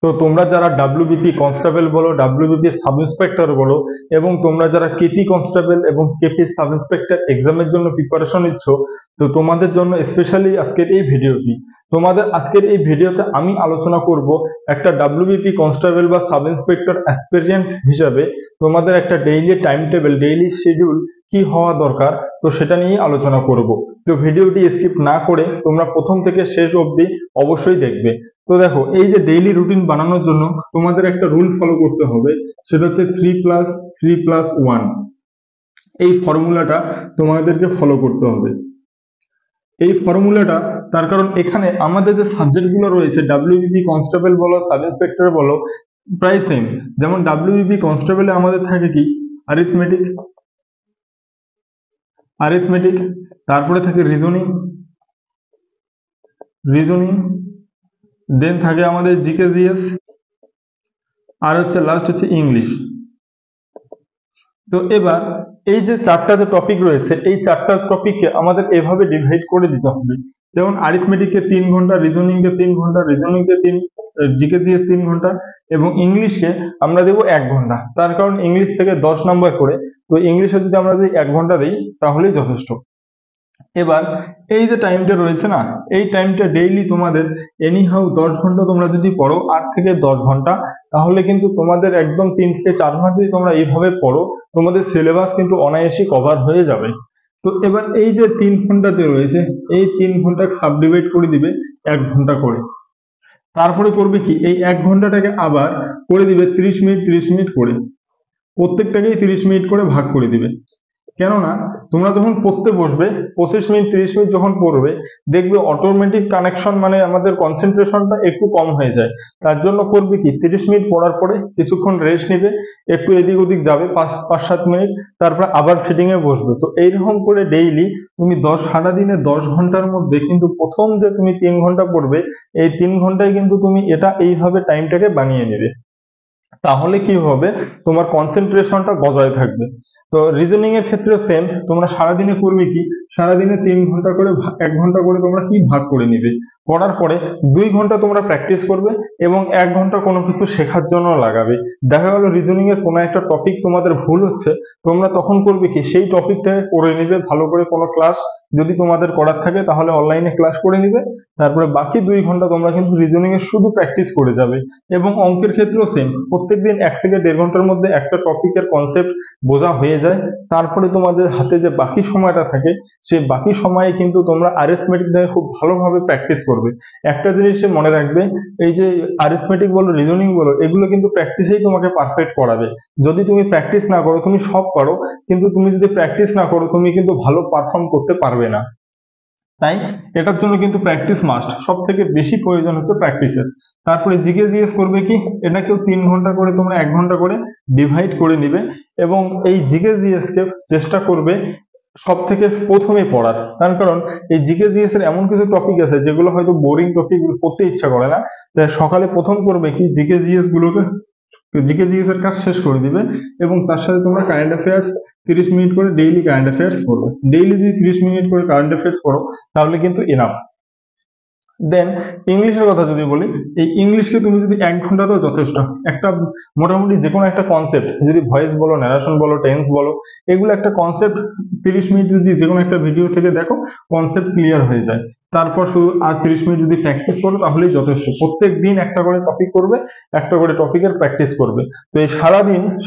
তো তোমরা যারা ডাব্লিউবিপি কনস্টেবল বলো, ডাব্লিউবিপি সাব ইন্সপেক্টর বলো, এবং তোমরা যারা কেপি কনস্টেবল এবং কেপি সাব ইন্সপেক্টর এক্সামের জন্য প্রিপারেশন নিচ্ছ, তো তোমাদের জন্য স্পেশালি আজকের এই ভিডিওটি। তোমাদের আজকের এই ভিডিওতে আমি আলোচনা করব একটা ডাব্লিউবিপি কনস্টেবল বা সাব ইন্সপেক্টর এক্সপেরিয়েন্স হিসাবে তোমাদের একটা daily time table, daily schedule কি হওয়া দরকার, তো সেটা নিয়ে আলোচনা করব। তো ভিডিওটি স্কিপ না করে তোমরা প্রথম থেকে শেষ অবধি অবশ্যই দেখবে। তো দেখো, এই যে ডেইলি রুটিন বানানোর জন্য তোমাদের একটা রুল ফলো করতে হবে, সেটা হচ্ছে 3+3+1। এই ফর্মুলাটা তোমাদেরকে ফলো করতে হবে। এই ফর্মুলাটা তার কারণ এখানে আমাদের যে সাবজেক্টগুলো রয়েছে, ডাব্লিউবিপি কনস্টেবল বলো, সাব ইন্সপেক্টর বলো, প্রায় সেম। যেমন ডাব্লিউবিপি কনস্টেবলে আমাদের থাকে কি অ্যারিথমেটিক, তারপরে থাকে রিজনিং, দেন থাকে আমাদের জিকে জিএস, আর হচ্ছে লাস্ট হচ্ছে ইংলিশ। তো এবার এই যে চারটা যে টপিক রয়েছে, এই চারটা টপিককে আমাদের এভাবে ডিভাইড করে দিতে হবে। যেমন অ্যারিথমেটিককে 3 ঘন্টা, রিজনিংকে 3 ঘন্টা, জিকে জিএস 3 ঘন্টা, এবং ইংলিশকে আমরা দেবো 1 ঘন্টা। তার কারণ ইংলিশ থেকে 10 নম্বর করে, তো ইংলিশে যদি আমরা যদি 1 ঘন্টা দিই তাহলেই যথেষ্ট। এবার এই যে টাইমটা রয়েছে না, এই টাইমটা ডেইলি তোমাদের এনিহাউ 10 ঘন্টা তোমরা যদি পড়ো, 8 থেকে 10 ঘন্টা, তাহলে কিন্তু তোমাদের একদম 3 থেকে 4 মাস যদি তোমরা এইভাবে পড়ো, তোমাদের সিলেবাস কিন্তু অনায়াসই কভার হয়ে যাবে। তো এবার এই যে 3 ঘন্টা যে রয়েছে, এই 3 ঘন্টা সাবডিভাইড করে দিবে 1 ঘন্টা করে। তারপরে করবে কি, এই 1 ঘন্টাটাকে আবার করে দিবে 30 মিনিট 30 মিনিট করে, প্রত্যেকটাকেই 30 মিনিট করে ভাগ করে দিবে। কেননা তোমরা যখন পড়তে বসবে 25 মিনিট 30 মিনিট যখন পড়বে, দেখবে অটোমেটিক কানেকশন মানে আমাদের কনসেন্ট্রেশনটা একটু কম হয়ে যায়। তার জন্য করবে কি, 30 মিনিট পড়ার পরে কিছুক্ষণ রেস্ট নিবে, একটু এদিক ওদিক যাবে 5-7 মিনিট, তারপর আবার সিটিং এ বসবে। তো এইরকম করে ডেইলি তুমি সারাদিনে 10 ঘন্টার মধ্যে কিন্তু প্রথম যে তুমি 3 ঘন্টা পড়বে, এই 3 ঘন্টায় কিন্তু তুমি এটা এইভাবে টাইমটাকে বানিয়ে নেবে। তাহলে কি হবে, তোমার কনসেন্ট্রেশনটা বজায় থাকবে। তো রিজনিং এর ক্ষেত্রে সেম, তোমরা সারাদিনে করবে কি, সারাদিনে 3 ঘন্টা করে 1 ঘন্টা করে তোমরা কি ভাগ করে নিবে। করার পরে 2 ঘন্টা তোমরা প্র্যাকটিস করবে এবং 1 ঘন্টা কোনো কিছু শেখার জন্য লাগাবে। দেখা গেল রিজনিং এর কোনো একটা টপিক তোমাদের ভুল হচ্ছে, তোমরা তখন করবে কি, সেই টপিকটাকে করে নিবে ভালো করে। কোনো ক্লাস যদি তোমাদের করার থাকে তাহলে অনলাইনে ক্লাস করে নিবে, তারপরে বাকি 2 ঘন্টা তোমরা কিন্তু রিজনিং এর শুধু প্র্যাকটিস করে যাবে। এবং অঙ্কের ক্ষেত্রেও সেম, প্রত্যেকদিন 1 থেকে 1.5 ঘন্টার মধ্যে একটা টপিকের কনসেপ্ট বোঝা হয়ে যায়। তারপরে তোমাদের হাতে যে বাকি সময়টা থাকে, সেই বাকি সময়ে কিন্তু তোমরা অ্যারিথমেটিক দিয়ে খুব ভালোভাবে প্র্যাকটিস করবে। একটা জিনিস মনে রাখবে, এই যে অ্যারিথমেটিক বলো, রিজনিং বলো, এগুলো কিন্তু প্র্যাকটিসেই তোমাকে পারফেক্ট করাবে। যদি তুমি প্র্যাকটিস না করো, তুমি সব পারো, কিন্তু তুমি যদি প্র্যাকটিস না করো, তুমি কিন্তু ভালো পারফর্ম করতে পারবে না। তাই এটার জন্য কিন্তু প্র্যাকটিস মাস্ট, সব থেকে বেশি প্রয়োজন হচ্ছে প্র্যাকটিসের। তারপরে জিকে জিএস করবে কি, এটাকেও 3 ঘন্টা করে তোমরা 1 ঘন্টা করে ডিভাইড করে নিবে, এবং এই জিকে জিএস কে চেষ্টা করবে সব থেকে প্রথমে পড়ার। তার কারণ এই জিকে জিএস এর এমন কিছু টপিক আছে যেগুলো হয়তো বোরিং টপিক, পড়তে ইচ্ছা করে না। তাই সকালে প্রথম করবে কি, জিকে জিএস এর কাজ শেষ করে দিবে, এবং তার সাথে তোমরা কারেন্ট অ্যাফেয়ার্স 30 মিনিট করে ডেইলি কারেন্ট অ্যাফেয়ার্স পড়বে। ডেইলি যদি 30 মিনিট করে কারেন্ট অ্যাফেয়ার্স পড়ো, তাহলে কিন্তু এনাফ। দেন ইংলিশের কথা যদি বলি, এই ইংলিশকে তুমি যদি 1 ঘন্টাতেও যথেষ্ট। একটা মোটামুটি যে কোনো একটা কনসেপ্ট, যদি ভয়েস বলো, ন্যারেশন বলো, টেন্স বলো, এগুলো একটা কনসেপ্ট 30 মিনিট যদি যে কোনো একটা ভিডিও থেকে দেখো, কনসেপ্ট ক্লিয়ার হয়ে যায়। তারপর শুধু আর 30 মিনিট যদি প্র্যাকটিস করো তাহলেই যথেষ্ট। প্রত্যেক দিন একটা করে টপিক করবে, একটা করে টপিকের প্র্যাকটিস করবে। তো এই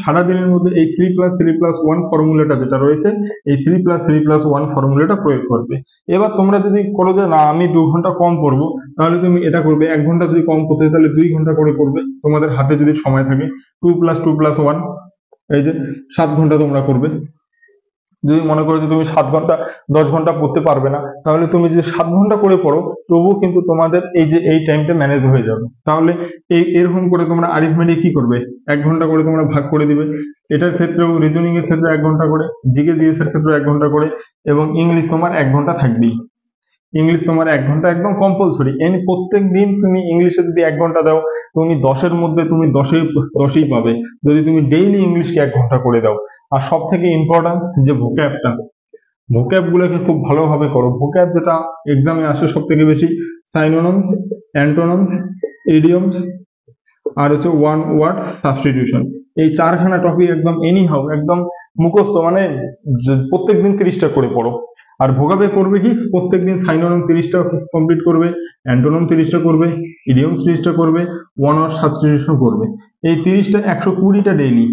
সারাদিনের মধ্যে এই 3+3+1 ফর্মুলাটা যেটা রয়েছে, এই 3+3+1 ফর্মুলাটা প্রয়োগ করবে। এবার তোমরা যদি করো যে না, আমি 2 ঘন্টা কম পড়বো, তাহলে তুমি এটা করবে, 1 ঘন্টা যদি কম পড়তে তাহলে 2 ঘন্টা করে পড়বে, তোমাদের হাতে যদি সময় থাকে। 2+2+1, এই যে 7 ঘন্টা তোমরা করবে। যদি মনে করো যে তুমি 7 ঘন্টা 10 ঘন্টা পড়তে পারবে না, তাহলে তুমি যদি 7 ঘন্টা করে পড়ো, তবুও কিন্তু তোমাদের এই যে এই টাইমটা ম্যানেজ হয়ে যাবে। তাহলে এরকম করে তোমরা আরিথমেটিক কি করবে, 1 ঘন্টা করে তোমরা ভাগ করে দিবে। এটার ক্ষেত্রেও, রিজনিং এর ক্ষেত্রে 1 ঘন্টা করে, জিকে জিএস এর ক্ষেত্রে 1 ঘন্টা করে, এবং ইংলিশ তোমার 1 ঘন্টা থাকবেই। ইংলিশ তোমার 1 ঘন্টা একদম কম্পালসরি। প্রত্যেক দিন তুমি ইংলিশে যদি 1 ঘন্টা দাও, তুমি 10-এর মধ্যে তুমি 10ই পাবে, যদি তুমি ডেইলি ইংলিশকে 1 ঘন্টা করে দাও। আর সব থেকে ইম্পর্টেন্ট যে ভোক্যাব গুলোকে খুব ভালোভাবে করো। ভোক্যাব যেটা এক্সামে আসে সব থেকে বেশি, সাইনোনিমস, অ্যান্টোনিমস, ইডিয়মস, আর হচ্ছে ওয়ান ওয়ার্ড সাবস্টিটিউশন। এই চারখানা টপিক একদম এনি হাউ একদম মুখস্থ, মানে প্রত্যেকদিন 30টা করে পড়ো। আর ভোকাবে করবে কি, প্রত্যেকদিন সাইনোনিম 30টা কমপ্লিট করবে, অ্যান্টোনিম 30টা করবে, ইডিয়ম 30টা করবে, ওয়ান ওয়ার্ড সাবস্টিটিউশন করবে। এই 30টা 120টা ডেইলি,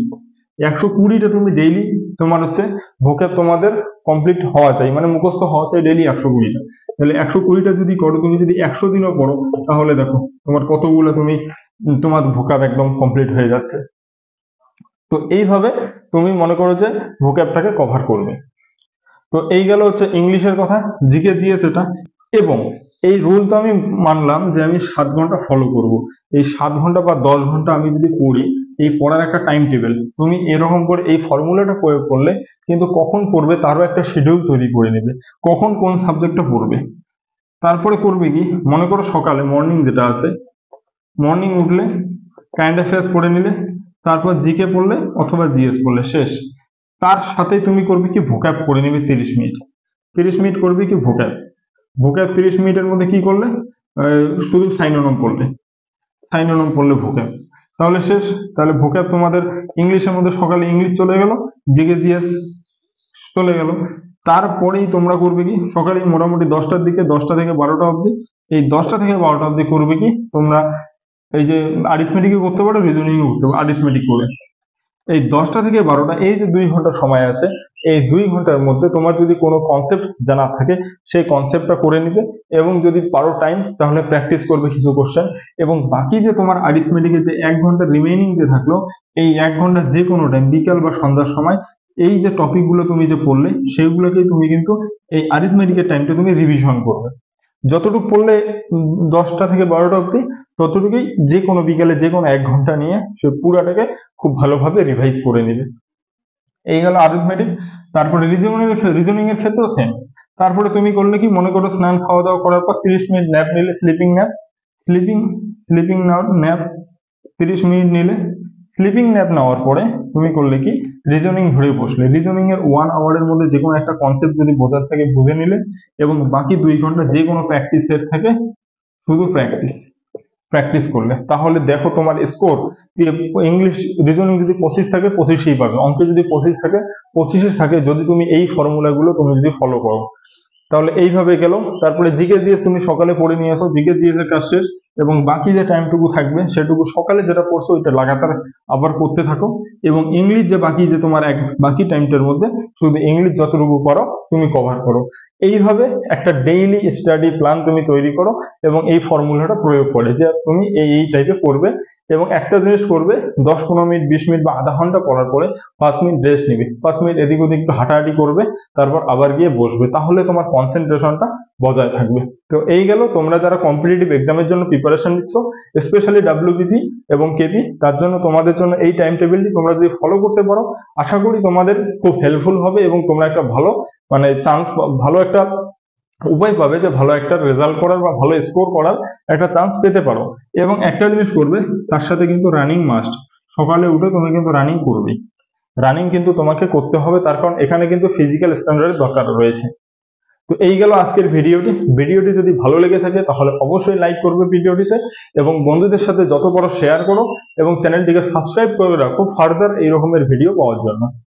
120টা তুমি ডেইলি তোমার হচ্ছে ভোকাব তোমাদের কমপ্লিট হওয়া চাই, মানে মুখস্থ হওয়া চাই ডেইলি 120টা। তাহলে 120টা যদি করো, তুমি যদি 100 দিনও পড়ো, তাহলে দেখো তোমার কতগুলো তুমি তোমার ভোকাব একদম কমপ্লিট হয়ে যাচ্ছে। তো এইভাবে তুমি মনে করো যে ভোকাবটাকে কভার করবে। তো এই গেল হচ্ছে ইংলিশের কথা, জিকে জিএস এটা। এবং এই রুল তো আমি মানলাম যে আমি 7 ঘন্টা ফলো করব। এই 7 ঘন্টা বা 10 ঘন্টা আমি যদি পড়ি, এই পড়ার একটা টাইম টেবিল তুমি এরকম করে এই ফর্মুলাটা প্রয়োগ করলে কিন্তু কখন পড়বে তারও একটা শিডিউল তৈরি করে নেবে, কখন কোন সাবজেক্টটা পড়বে। তারপরে করবে কি, মনে করো সকালে মর্নিং যেটা আছে, মর্নিং উঠলে কারেন্ট অ্যাফেয়ার্স পড়ে নিলে, তারপর জিকে পড়লে অথবা জিএস পড়লে, শেষ। তার সাথে তুমি করবে কি, ভোকাব করে নিবে 30 মিনিট। 30 মিনিট করবে কি ভোকাব, ভোকাব 30 মিনিটের মধ্যে কি করলে, শুধু সাইনোনিম পড়লে, সাইনোনিম পড়লে ভোকাব, তাহলে শেষ। তাহলে ভোকাব তোমাদের ইংলিশের মধ্যে সকালে ইংলিশ চলে গেল, জিকে জিএস চলে গেল। তারপরেই তোমরা করবে কি, সকালে মোটামুটি 10টার দিকে, 10টা থেকে 12টা অবধি, এই 10টা থেকে 12টা অবধি করবে কি তোমরা, এই যে আরিথমেটিকও করতে পারো, রিজনিংও করতে পারো, আরিথমেটিক করে। এই 10টা থেকে 12টা, এই যে 2 ঘন্টা সময় আছে, এই 2 ঘন্টার মধ্যে তোমার যদি কোনো কনসেপ্ট জানা থাকে সেই কনসেপ্টটা করে নিবে, এবং যদি পারো টাইম তাহলে প্র্যাকটিস করবে কিছু কোশ্চেন। এবং বাকি যে তোমার আরিথমেটিকের যে 1 ঘন্টা রিমেইনিং যে থাকলো, এই 1 ঘন্টা যে কোনো টাইম, বিকাল বা সন্ধ্যার সময়, এই যে টপিকগুলো তুমি যে পড়লে সেগুলোকেই তুমি কিন্তু এই আরিথমেটিকের টাইমটা তুমি রিভিশন করবে। যতটুকু পড়লে 10টা থেকে 12টা অবধি, ততটুকুই যে কোনো বিকালে যে কোনো 1 ঘন্টা নিয়ে সে পুরাটাকে খুব ভালোভাবে রিভাইজ করে নেবে। এই গেল আরিথমেটিক। তারপরে রিজনিং এর ক্ষেত্রেও সেম। তারপরে তুমি করলে কি, মনে করো স্নান খাওয়া দাওয়া করার পর 30 মিনিট ন্যাপ নিলে, sleeping nap, sleeping nap 30 minute নিলে। স্লিপিং ন্যাপ নেওয়ার পরে তুমি করলে কি, রিজনিং ধরে বসলে। রিজনিং এর 1 আওয়ারের মধ্যে যে কোনো একটা কনসেপ্ট যদি বোঝার থাকে বুঝে নিলে, এবং বাকি 2 ঘন্টা যে কোনো প্র্যাকটিস সেট থাকে, শুধু প্র্যাকটিস করলে, তাহলে দেখো তোমার স্কোর। ইংলিশ রিজনিং যদি 25 থাকে 25ই পাবে, অঙ্কে যদি 25 থাকে 25 থাকে, যদি তুমি এই ফর্মুলাগুলো তুমি যদি ফলো করো। তাহলে এইভাবে গেল। তারপরে জিকে জিএস তুমি সকালে পড়ে নিয়ে আসো, জিকে জিএস এর কাজ শেষ। এবং বাকি যে টাইমটুকু থাকবে সেটুকু সকালে যেটা পড়ছো ওইটা লাগাতার আবার করতে থাকো। এবং ইংলিশ যে বাকি যে তোমার বাকি টাইমটার মধ্যে শুধু ইংলিশ যতটুকু করো তুমি কভার করো। এইভাবে একটা ডেইলি স্টাডি প্ল্যান তুমি তৈরি করো, এবং এই ফর্মুলাটা প্রয়োগ করে যে তুমি এই টাইপে পড়বে। এবং একটা জিনিস করবে, 10-15 মিনিট 20 মিনিট বা আধা ঘন্টা পড়ার পরে 5 মিনিট রেস্ট নিবে, 5 মিনিট এদিক ওদিক একটু হাঁটাহাঁটি করবে, তারপর আবার গিয়ে বসবে, তাহলে তোমার কনসেন্ট্রেশনটা বজায় থাকবে। তো এই গেল, তোমরা যারা কম্পিটিটিভ এক্সামের জন্য প্রিপারেশন নিচ্ছ, স্পেশালি ডাব্লিউবিপি এবং কেপি, তার জন্য তোমাদের জন্য এই টাইম টেবিলটি তোমরা যদি ফলো করতে পারো, আশা করি তোমাদের খুব হেল্পফুল হবে, এবং তোমরা একটা ভালো মানে চান্স, ভালো একটা উপায় পাবে যে ভালো একটা রেজাল্ট করার বা ভালো স্কোর করার একটা চান্স পেতে পারো। এবং একটা জিনিস করবে, তার সাথে কিন্তু রানিং মাস্ট। সকালে উঠে তুমি কিন্তু রানিং করবে, রানিং কিন্তু তোমাকে করতে হবে, তার কারণ এখানে কিন্তু ফিজিক্যাল স্ট্যান্ডার্ডের দরকার রয়েছে। তো এই গেল আজকের ভিডিওটি যদি ভালো লেগে থাকে তাহলে অবশ্যই লাইক করবে ভিডিওটিতে, এবং বন্ধুদের সাথে যত বড় শেয়ার করো, এবং চ্যানেলটিকে সাবস্ক্রাইব করে রাখো ফার্দার এই রকমের ভিডিও পাওয়ার জন্য।